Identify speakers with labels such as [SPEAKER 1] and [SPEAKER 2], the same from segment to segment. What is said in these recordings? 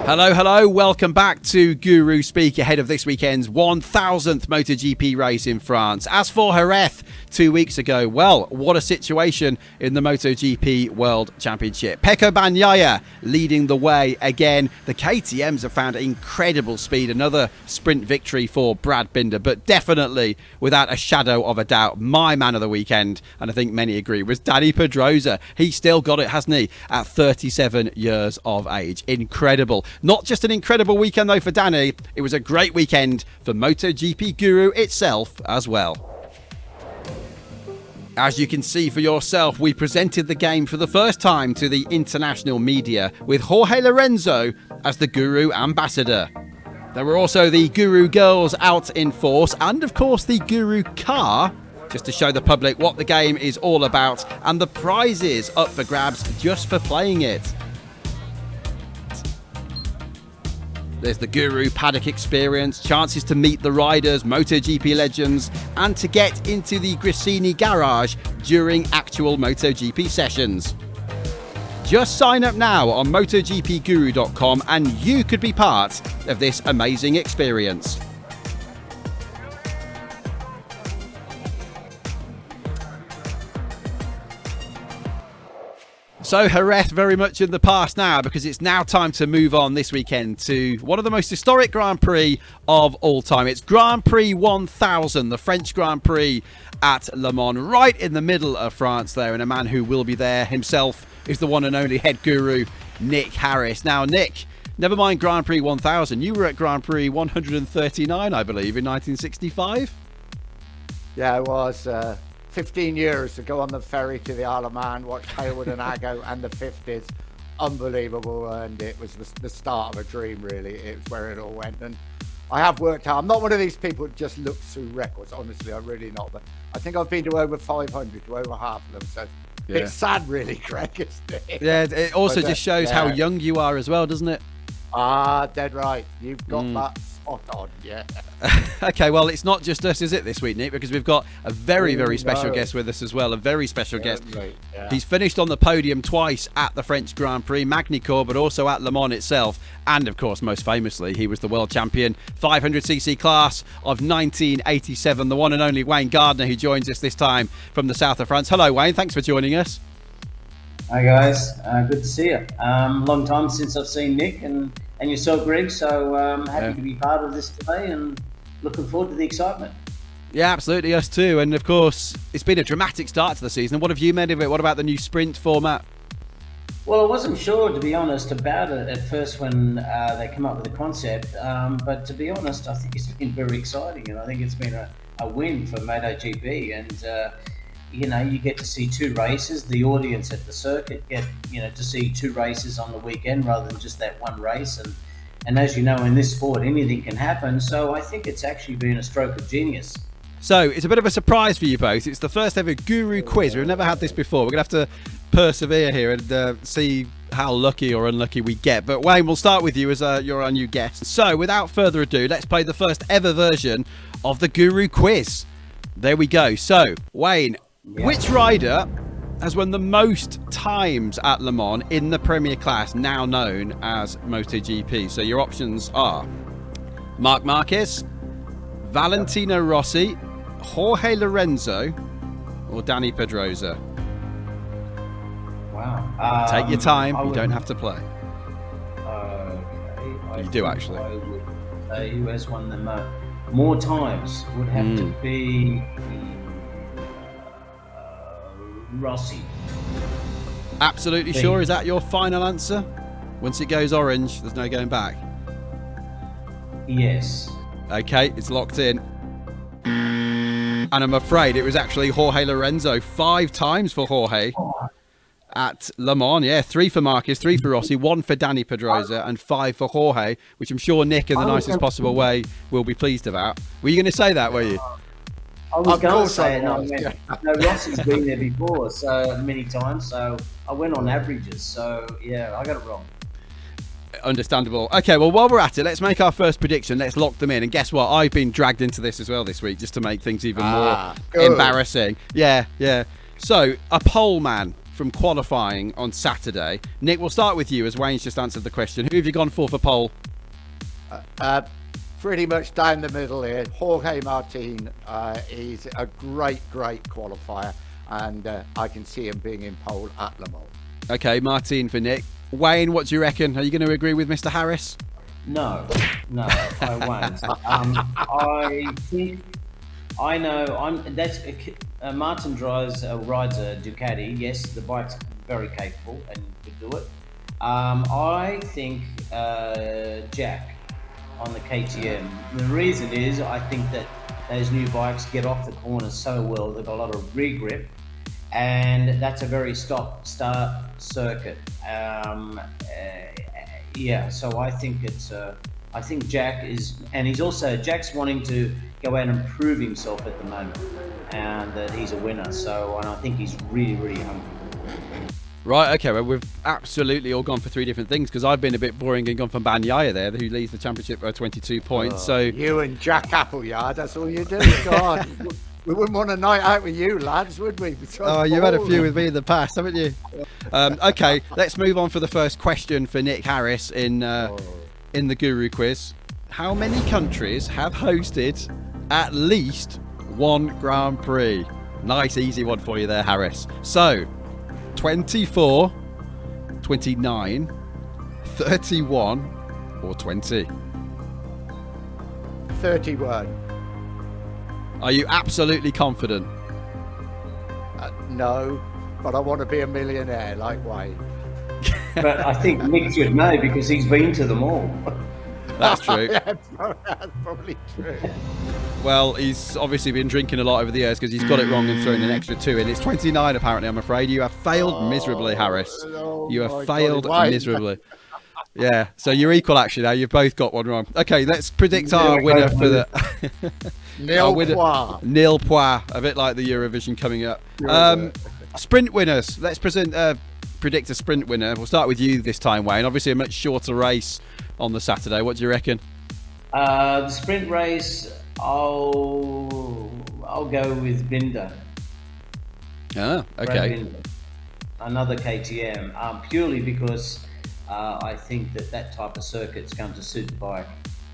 [SPEAKER 1] Hello, hello. Welcome back to Guru Speak ahead of this weekend's 1000th MotoGP race in France. As for Jerez 2 weeks ago, well, what a situation in the MotoGP World Championship. Pecco Bagnaia leading the way again. The KTMs have found incredible speed. Another sprint victory for Brad Binder, but definitely, without a shadow of a doubt, my man of the weekend, and I think many agree, was Dani Pedrosa. He's still got it, hasn't he, at 37 years of age. Incredible. Not just an incredible weekend, though, for Dani. It was a great weekend for MotoGP Guru itself as well. As you can see for yourself, we presented the game for the first time to the international media with Jorge Lorenzo as the Guru ambassador. There were also the Guru girls out in force and, of course, the Guru car, just to show the public what the game is all about and the prizes up for grabs just for playing it. There's the Guru paddock experience, chances to meet the riders, MotoGP legends, and to get into the Gresini garage during actual MotoGP sessions. Just sign up now on MotoGPGuru.com and you could be part of this amazing experience. So Jerez very much in the past now, because it's now time to move on this weekend to one of the most historic Grand Prix of all time. It's Grand Prix 1000, the French Grand Prix at Le Mans, right in the middle of France there, and a man who will be there himself is the one and only head guru, Nick Harris. Now, Nick, never mind Grand Prix 1000, you were at Grand Prix 139, I believe, in 1965?
[SPEAKER 2] Yeah, I was. 15 years to go on the ferry to the Isle of Man, watch Haywood and Aggo and the 50s. Unbelievable, and it was the start of a dream, really. It was where it all went. And I have worked out. I'm not one of these people who just looks through records, honestly. I'm really not. But I think I've been to over 500, to over half of them. So yeah. It's sad, really, Greg, isn't it?
[SPEAKER 1] Yeah, it also just shows how young you are as well, doesn't it?
[SPEAKER 2] Ah, dead right. You've got that spot on, yeah.
[SPEAKER 1] Okay, well, it's not just us, is it, this week, Nick? Because we've got a very, very special guest with us as well. A very special guest.
[SPEAKER 2] Right, yeah.
[SPEAKER 1] He's finished on the podium twice at the French Grand Prix, Magny-Cours, but also at Le Mans itself. And, of course, most famously, he was the world champion 500cc class of 1987. The one and only Wayne Gardner, who joins us this time from the south of France. Hello, Wayne. Thanks for joining us.
[SPEAKER 3] Hi guys, good to see you. Long time since I've seen Nick and yourself, Greg, so happy to be part of this today and looking forward to the excitement.
[SPEAKER 1] Yeah, absolutely, us too. And of course, it's been a dramatic start to the season. What have you made of it? What about the new sprint format?
[SPEAKER 3] Well, I wasn't sure, to be honest, about it at first when they came up with the concept, but to be honest, I think it's been very exciting, and I think it's been a win for MotoGP, and you know, you get to see two races. The audience at the circuit get, to see two races on the weekend rather than just that one race. And as you know, in this sport, anything can happen. So I think it's actually been a stroke of genius.
[SPEAKER 1] So it's a bit of a surprise for you both. It's the first ever Guru quiz. We've never had this before. We're going to have to persevere here and see how lucky or unlucky we get. But Wayne, we'll start with you as you're our new guest. So without further ado, let's play the first ever version of the Guru quiz. There we go. So, Wayne, which rider has won the most times at Le Mans in the Premier Class, now known as MotoGP? So your options are Marc Marquez, Valentino Rossi, Jorge Lorenzo, or Dani Pedrosa.
[SPEAKER 3] Wow.
[SPEAKER 1] Take your time. You don't have to play.
[SPEAKER 3] Okay.
[SPEAKER 1] You do, actually.
[SPEAKER 3] I would say who has won them more times would have to be Rossi.
[SPEAKER 1] Absolutely sure? Is that your final answer? Once it goes orange, there's no going back.
[SPEAKER 3] Yes.
[SPEAKER 1] Okay, it's locked in. And I'm afraid it was actually Jorge Lorenzo. 5 times for Jorge at Le Mans. Yeah, 3 for Marquez, 3 for Rossi, 1 for Dani Pedrosa, and 5 for Jorge, which I'm sure Nick, in the nicest possible way, will be pleased about. Were you going to say that, were you?
[SPEAKER 3] I was going to say it. No, Rossi's been there before, so many times. So I went on averages. So yeah, I got it wrong.
[SPEAKER 1] Understandable. Okay, well, while we're at it, let's make our first prediction. Let's lock them in. And guess what? I've been dragged into this as well this week, just to make things even more embarrassing. Yeah. So a pole man from qualifying on Saturday. Nick, we'll start with you as Wayne's just answered the question. Who have you gone for pole?
[SPEAKER 2] Pretty much down the middle here. Jorge Martin, he's a great qualifier, and I can see him being in pole at Le Mans.
[SPEAKER 1] Okay, Martin for Nick. Wayne, what do you reckon? Are you going to agree with Mr. Harris?
[SPEAKER 3] No, I won't. I think I know. Martin rides a Ducati. Yes, the bike's very capable and could do it. I think Jack on the KTM. The reason is I think that those new bikes get off the corners so well. They've got a lot of rear grip, and that's a very stop-start circuit. So I think I think Jack is, and Jack's wanting to go out and prove himself at the moment, and that he's a winner. And I think he's really hungry.
[SPEAKER 1] Right, okay, well, we've absolutely all gone for three different things, because I've been a bit boring and gone for Bagnaia there, who leads the championship by 22 points. So
[SPEAKER 2] you and Jack Appleyard, that's all you do. God, we wouldn't want a night out with you, lads, would we?
[SPEAKER 1] Oh, you've had a few with me in the past, haven't you? Okay, let's move on for the first question for Nick Harris in the Guru quiz. How many countries have hosted at least one Grand Prix? Nice, easy one for you there, Harris. So, 24, 29, 31, or 20?
[SPEAKER 2] 31.
[SPEAKER 1] Are you absolutely confident?
[SPEAKER 2] No, but I want to be a millionaire like Wayne.
[SPEAKER 3] But I think Nick should know because he's been to them all.
[SPEAKER 1] That's true.
[SPEAKER 2] Yeah, that's probably true.
[SPEAKER 1] Well, he's obviously been drinking a lot over the years because he's got it wrong and thrown an extra 2 in. It's 29 apparently, I'm afraid. You have failed miserably, Harris. You have failed miserably. Yeah, so you're equal actually now. You've both got one wrong. Okay, let's predict our winner for the...
[SPEAKER 2] Nil points.
[SPEAKER 1] Nil points, a bit like the Eurovision coming up. Sprint winners. Let's predict a sprint winner. We'll start with you this time, Wayne. Obviously a much shorter race on the Saturday. What do you reckon?
[SPEAKER 3] The sprint race, I'll go with Binder.
[SPEAKER 1] Ah, okay.
[SPEAKER 3] Binder. Another KTM, purely because I think that type of circuit's going to suit the bike.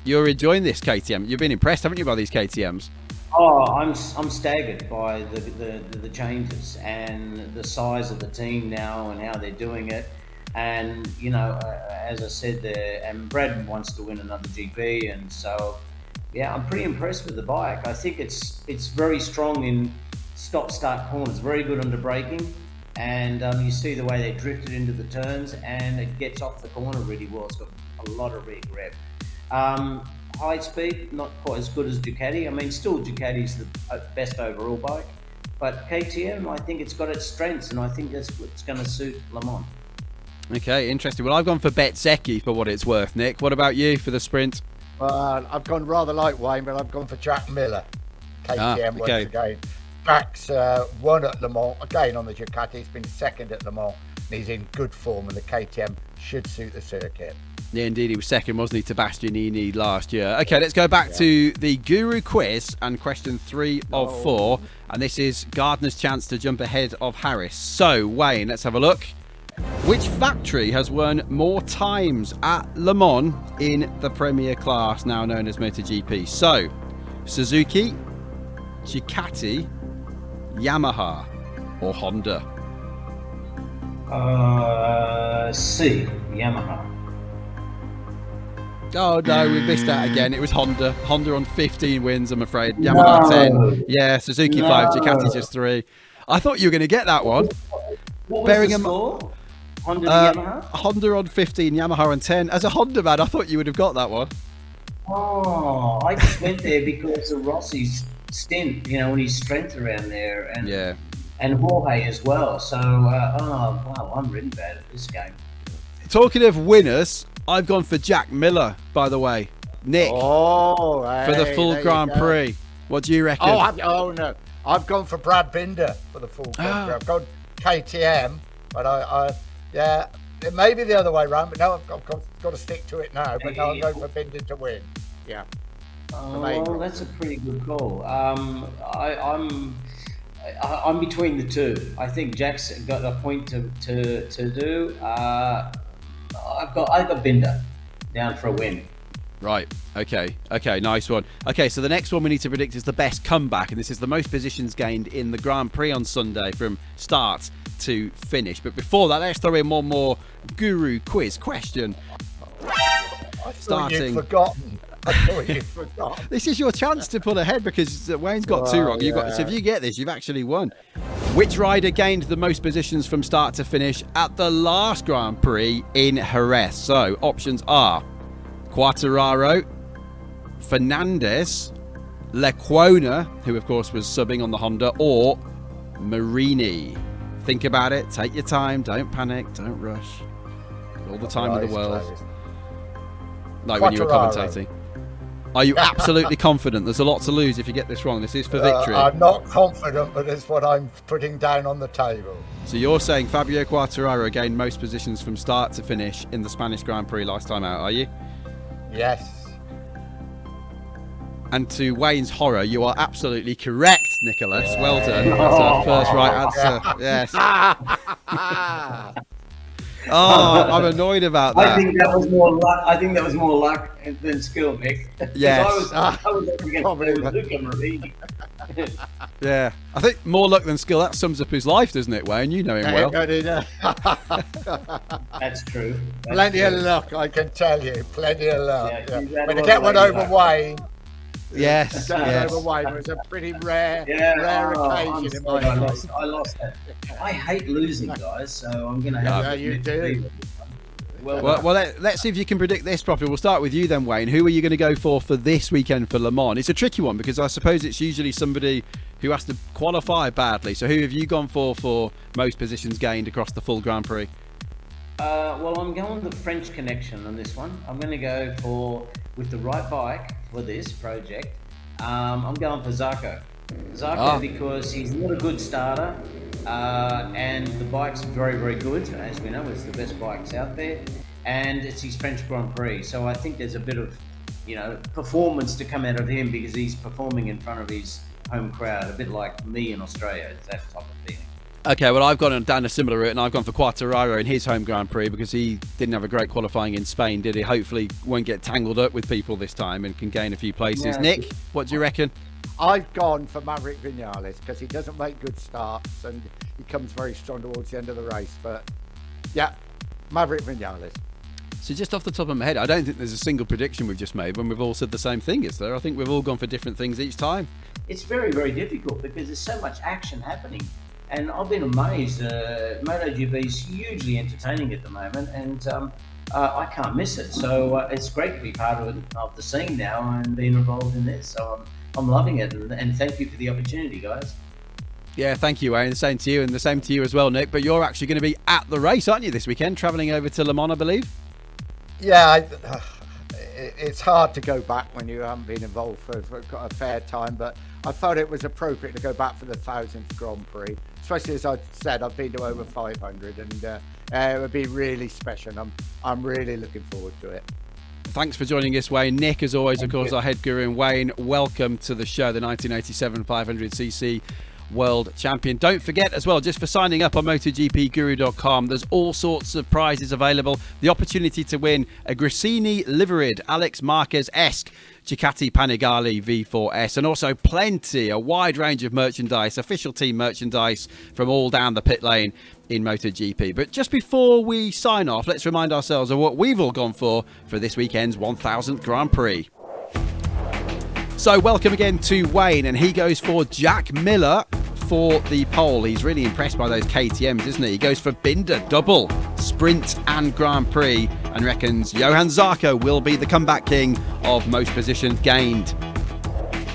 [SPEAKER 1] You're enjoying this KTM. You've been impressed, haven't you, by these KTMs?
[SPEAKER 3] Oh, I'm staggered by the changes and the size of the team now and how they're doing it. And as I said there, and Brad wants to win another GP, and so yeah, I'm pretty impressed with the bike. I think it's very strong in stop-start corners, very good under braking, and you see the way they drifted into the turns, and it gets off the corner really well. It's got a lot of rear grip. High speed, not quite as good as Ducati. I mean, still Ducati's the best overall bike, but KTM, I think it's got its strengths, and I think that's what's going to suit Le Mans.
[SPEAKER 1] Okay, interesting. Well, I've gone for Bezzecchi for what it's worth, Nick. What about you for the sprint?
[SPEAKER 2] I've gone rather like Wayne, but I've gone for Jack Miller. KTM once again. Jack's won at Le Mans, again on the Ducati. He's been second at Le Mans, and he's in good form, and the KTM should suit the circuit.
[SPEAKER 1] Yeah, indeed, he was second, wasn't he, to Bastianini last year? Okay, let's go back to the Guru quiz and question 3 of 4. And this is Gardner's chance to jump ahead of Harris. So, Wayne, let's have a look. Which factory has won more times at Le Mans in the Premier class, now known as MotoGP? So, Suzuki, Ducati, Yamaha, or Honda?
[SPEAKER 3] C, Yamaha.
[SPEAKER 1] Oh no, we missed that again. It was Honda. Honda on 15 wins, I'm afraid. Yamaha 10. Yeah, Suzuki 5, Ducati just 3. I thought you were going to get that one.
[SPEAKER 3] What was the score? Honda Yamaha?
[SPEAKER 1] Honda on 15, Yamaha on 10. As a Honda man, I thought you would have got that one.
[SPEAKER 3] Oh, I just went there because of Rossi's stint, and his strength around there, and Jorge as well. So, I'm really bad at this game.
[SPEAKER 1] Talking of winners, I've gone for Jack Miller, by the way. Nick, for the full Grand Prix. What do you reckon?
[SPEAKER 2] No. I've gone for Brad Binder for the full Grand Prix. I've gone KTM, but it may be the other way around, but no, I've got to stick to it now. But no, I'm going for Binder to win. Yeah.
[SPEAKER 3] Well, that's a pretty good call. I'm between the two. I think Jack's got a point to do. I've got Binder down for a win.
[SPEAKER 1] Right. Okay. Nice one. Okay, so the next one we need to predict is the best comeback, and this is the most positions gained in the Grand Prix on Sunday from start to finish. But before that, let's throw in one more Guru quiz question.
[SPEAKER 2] I thought you'd forgotten.
[SPEAKER 1] This is your chance to pull ahead because Wayne's got two wrong. So if you get this, you've actually won. Which rider gained the most positions from start to finish at the last Grand Prix in Jerez? So options are Quartararo, Fernandez, Lecuona, who of course was subbing on the Honda, or Marini. Think about it. Take your time. Don't panic. Don't rush. All the time in the world. Like when you were commentating. Are you absolutely confident? There's a lot to lose if you get this wrong. This is for victory.
[SPEAKER 2] I'm not confident, but it's what I'm putting down on the table.
[SPEAKER 1] So you're saying Fabio Quartararo gained most positions from start to finish in the Spanish Grand Prix last time out, are you?
[SPEAKER 2] Yes.
[SPEAKER 1] And to Wayne's horror, you are absolutely correct, Nicholas. Well done. That's our first right answer. Yes. Oh, I'm annoyed about that.
[SPEAKER 3] I think that was more luck. I think that was more luck than skill, Nick.
[SPEAKER 1] Yes.
[SPEAKER 3] I was up against Luca Marini.
[SPEAKER 1] Yeah. I think more luck than skill. That sums up his life, doesn't it, Wayne? You know him well.
[SPEAKER 3] That's true.
[SPEAKER 2] Plenty of luck, I can tell you. Plenty of luck.
[SPEAKER 3] Yeah.
[SPEAKER 2] When you get one over Wayne.
[SPEAKER 1] Yes.
[SPEAKER 2] Over Wayne was a pretty rare occasion in my life.
[SPEAKER 3] I lost that. I hate losing, guys, so I'm going to have to.
[SPEAKER 2] You do.
[SPEAKER 1] Well, let's see if you can predict this properly. We'll start with you then, Wayne. Who are you going to go for this weekend for Le Mans? It's a tricky one because I suppose it's usually somebody who has to qualify badly. So who have you gone for most positions gained across the full Grand Prix?
[SPEAKER 3] Well, I'm going the French connection on this one. I'm going to go with the right bike for this project. I'm going for Zarco. Because he's not a good starter, and the bike's very, very good. As we know, it's the best bikes out there, and it's his French Grand Prix. So I think there's a bit of, performance to come out of him because he's performing in front of his home crowd, a bit like me in Australia. It's that type of feeling.
[SPEAKER 1] Okay, well, I've gone down a similar route, and I've gone for Quartararo in his home Grand Prix because he didn't have a great qualifying in Spain, did he? Hopefully won't get tangled up with people this time and can gain a few places.
[SPEAKER 3] Yeah.
[SPEAKER 1] Nick, what do you reckon?
[SPEAKER 2] I've gone for Maverick Vinales because he doesn't make good starts and he comes very strong towards the end of the race. But, yeah, Maverick Vinales.
[SPEAKER 1] So just off the top of my head, I don't think there's a single prediction we've just made when we've all said the same thing, is there? I think we've all gone for different things each time.
[SPEAKER 3] It's very, very difficult because there's so much action happening. And I've been amazed. MotoGP is hugely entertaining at the moment, and I can't miss it. So it's great to be part of the scene now and being involved in this. So I'm loving it, and thank you for the opportunity, guys.
[SPEAKER 1] Yeah, thank you, Wayne. The same to you, and the same to you as well, Nick. But you're actually going to be at the race, aren't you, this weekend, travelling over to Le Mans, I believe?
[SPEAKER 2] Yeah, it's hard to go back when you haven't been involved for a fair time, but I thought it was appropriate to go back for the 1000th Grand Prix. Especially as I said, I've been to over 500, and it would be really special. I'm really looking forward to it.
[SPEAKER 1] Thanks for joining us, Wayne. Nick, as always, of course, our head guru. And Wayne, welcome to the show, the 1987 500cc World Champion. Don't forget as well, just for signing up on MotoGPGuru.com, there's all sorts of prizes available. The opportunity to win a Gresini liveried Alex Marquez-esque Ducati Panigale V4S, and also a wide range of merchandise, official team merchandise from all down the pit lane in MotoGP. But just before we sign off, let's remind ourselves of what we've all gone for this weekend's 1000th Grand Prix. So welcome again to Wayne, and he goes for Jack Miller for the pole. He's really impressed by those KTMs, isn't he? He goes for Binder double, sprint and Grand Prix, and reckons Johan Zarco will be the comeback king of most positions gained.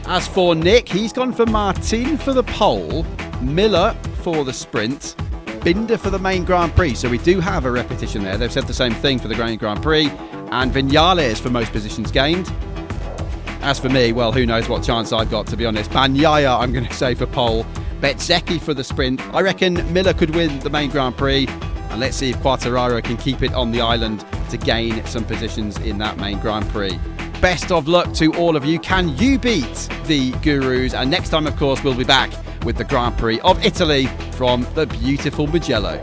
[SPEAKER 1] As for Nick, he's gone for Martin for the pole, Miller for the sprint, Binder for the main Grand Prix. So we do have a repetition there. They've said the same thing for the main Grand Prix, and Vinales for most positions gained. As for me, well, who knows what chance I've got, to be honest. Bagnaia, I'm going to say, for pole. Bezzecchi for the sprint. I reckon Miller could win the main Grand Prix. And let's see if Quartararo can keep it on the island to gain some positions in that main Grand Prix. Best of luck to all of you. Can you beat the Gurus? And next time, of course, we'll be back with the Grand Prix of Italy from the beautiful Mugello.